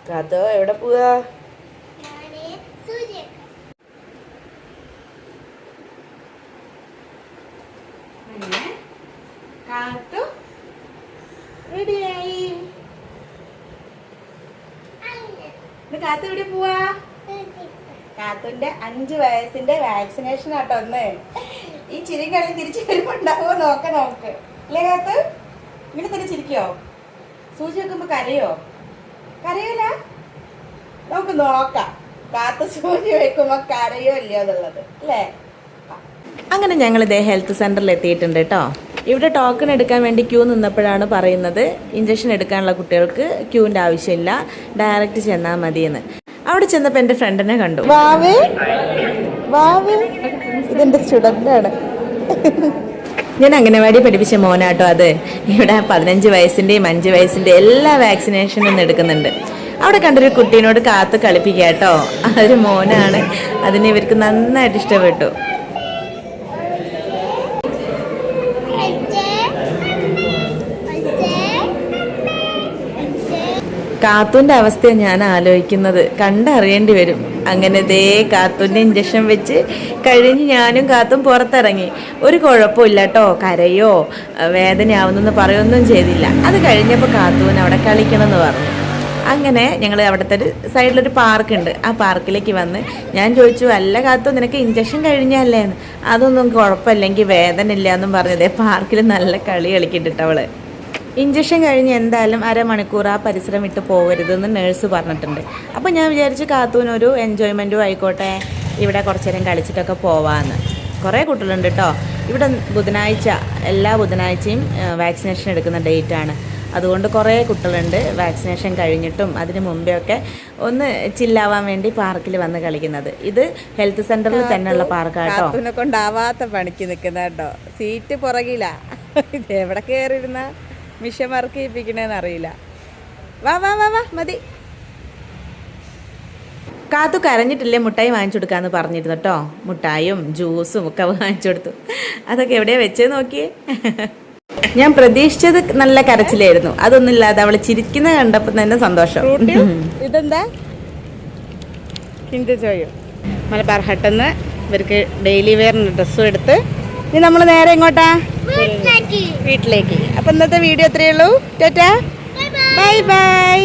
കാത്തോ എവിടെ പോവാ? കാത്തു റെഡിയായി. കാത്തു എവിടെ പോവാ? കാത്തുന്റെ 5 വയസ്സിന്റെ വാക്സിനേഷൻ ആട്ടോ ഒന്ന്. ഈ ചിരി കളി തിരിച്ചു വരുമ്പോ ഉണ്ടാവോ നോക്ക് അല്ലേ കാത്തു? ഇങ്ങനെ തന്നെ ചിരിക്കോ? സൂചി വെക്കുമ്പോ കരയോ? കരയൂല? നമുക്ക് നോക്കാം കാത്തു സൂചി വെക്കുമ്പോ കരയോ ഇല്ലയോ എന്നുള്ളത് അല്ലേ. അങ്ങനെ ഞങ്ങൾ ഇതേ ഹെൽത്ത് സെന്ററിൽ എത്തിയിട്ടുണ്ട് കേട്ടോ. ഇവിടെ ടോക്കൺ എടുക്കാൻ വേണ്ടി ക്യൂ നിന്നപ്പോഴാണ് പറയുന്നത് ഇഞ്ചക്ഷൻ എടുക്കാനുള്ള കുട്ടികൾക്ക് ക്യൂവിൻ്റെ ആവശ്യമില്ല, ഡയറക്റ്റ് ചെന്നാൽ മതിയെന്ന്. അവിടെ ചെന്നപ്പോൾ എൻ്റെ ഫ്രണ്ടിനെ കണ്ടു. വാവേ വാവേ, ഇതെൻ്റെ സ്റ്റുഡൻ്റാണ്. ഞാൻ അംഗനവാടി പഠിപ്പിച്ച മോനാട്ടോ അത്. ഇവിടെ 15 വയസ്സിൻ്റെയും 5 വയസ്സിൻ്റെ എല്ലാ വാക്സിനേഷനും എടുക്കുന്നുണ്ട്. അവിടെ കണ്ടൊരു കുട്ടീനോട് കാത്ത് കളിപ്പിക്കുക കേട്ടോ. അതൊരു മോനാണ്. അതിന് ഇവർക്ക് നന്നായിട്ട് ഇഷ്ടപ്പെട്ടു. കാത്തൂൻ്റെ അവസ്ഥയാണ് ഞാൻ ആലോചിക്കുന്നത്. കണ്ടറിയേണ്ടി വരും. അങ്ങനെ ദേ കാത്തൂൻ്റെ ഇഞ്ചക്ഷൻ വെച്ച് കഴിഞ്ഞ് ഞാനും കാത്തും പുറത്തിറങ്ങി. ഒരു കുഴപ്പമില്ല കേട്ടോ, കരയോ വേദനയാവുന്നെന്ന് പറയൊന്നും ചെയ്തില്ല. അത് കഴിഞ്ഞപ്പോൾ കാത്തൂന് അവിടെ കളിക്കണമെന്ന് പറഞ്ഞു. അങ്ങനെ ഞങ്ങൾ അവിടുത്തെ ഒരു സൈഡിലൊരു പാർക്കുണ്ട്. ആ പാർക്കിലേക്ക് വന്ന് ഞാൻ ചോദിച്ചു, അല്ല കാത്തു നിനക്ക് ഇഞ്ചക്ഷൻ കഴിഞ്ഞല്ലേ? അതൊന്നും കുഴപ്പമില്ലെങ്കിൽ വേദന ഇല്ല എന്നും പറഞ്ഞതേ പാർക്കിൽ നല്ല കളി കളിക്കിട്ടിട്ട് അവള്. ഇഞ്ചക്ഷൻ കഴിഞ്ഞ് എന്തായാലും അരമണിക്കൂർ ആ പരിസരം വിട്ട് പോകരുതെന്ന് നേഴ്സ് പറഞ്ഞിട്ടുണ്ട്. അപ്പോൾ ഞാൻ വിചാരിച്ചു കാത്തൂനൊരു എൻജോയ്മെൻറ്റും ആയിക്കോട്ടെ, ഇവിടെ കുറച്ച് നേരം കളിച്ചിട്ടൊക്കെ പോവാമെന്ന്. കുറേ കുട്ടികളുണ്ട് കേട്ടോ. ഇവിടെ ബുധനാഴ്ച എല്ലാ ബുധനാഴ്ചയും വാക്സിനേഷൻ എടുക്കുന്ന ഡേറ്റാണ്. അതുകൊണ്ട് കുറേ കുട്ടികളുണ്ട് വാക്സിനേഷൻ കഴിഞ്ഞിട്ടും അതിന് മുമ്പേ ഒക്കെ ഒന്ന് ചില്ലാവാൻ വേണ്ടി പാർക്കിൽ വന്ന് കളിക്കുന്നത്. ഇത് ഹെൽത്ത് സെൻ്ററിൽ തന്നെയുള്ള പാർക്കാണ് കേട്ടോ. കാത്തൂനെ കൊണ്ടാവാത്ത പണിക്ക് നിൽക്കുന്ന കേട്ടോ. സീറ്റ് പുറകില. ഇത് എവിടെ കയറിയിരുന്ന മിഷൻ വർക്ക് ചെയ്യിപ്പിക്കണേന്ന് അറിയില്ല. വാ വാ വാ വാ മതി. കാത്തു കരഞ്ഞിട്ടില്ലേ മുട്ടായി വാങ്ങിച്ചു കൊടുക്കാന്ന് പറഞ്ഞിരുന്നു കേട്ടോ. മുട്ടായും ജ്യൂസും ഒക്കെ വാങ്ങിച്ചു കൊടുത്തു. അതൊക്കെ എവിടെയാ വെച്ചത് നോക്കിയേ. ഞാൻ പ്രതീക്ഷിച്ചത് നല്ല കരച്ചിലായിരുന്നു. അതൊന്നുമില്ലാതെ അവള് ചിരിക്കുന്ന കണ്ടപ്പോൾ തന്നെ സന്തോഷം. ഇതെന്താ ചോയോ മലബാർ ഹട്ടെന്ന് ഇവർക്ക് ഡെയിലി വെയറിന് ഡ്രസ്സും എടുത്ത് ഇനി നമ്മൾ നേരെ എങ്ങോട്ടാ? വീട്ടിലേക്ക്. അപ്പൊ ഇന്നത്തെ വീഡിയോ ഇത്രയേ ഉള്ളൂ. Tata, bye bye.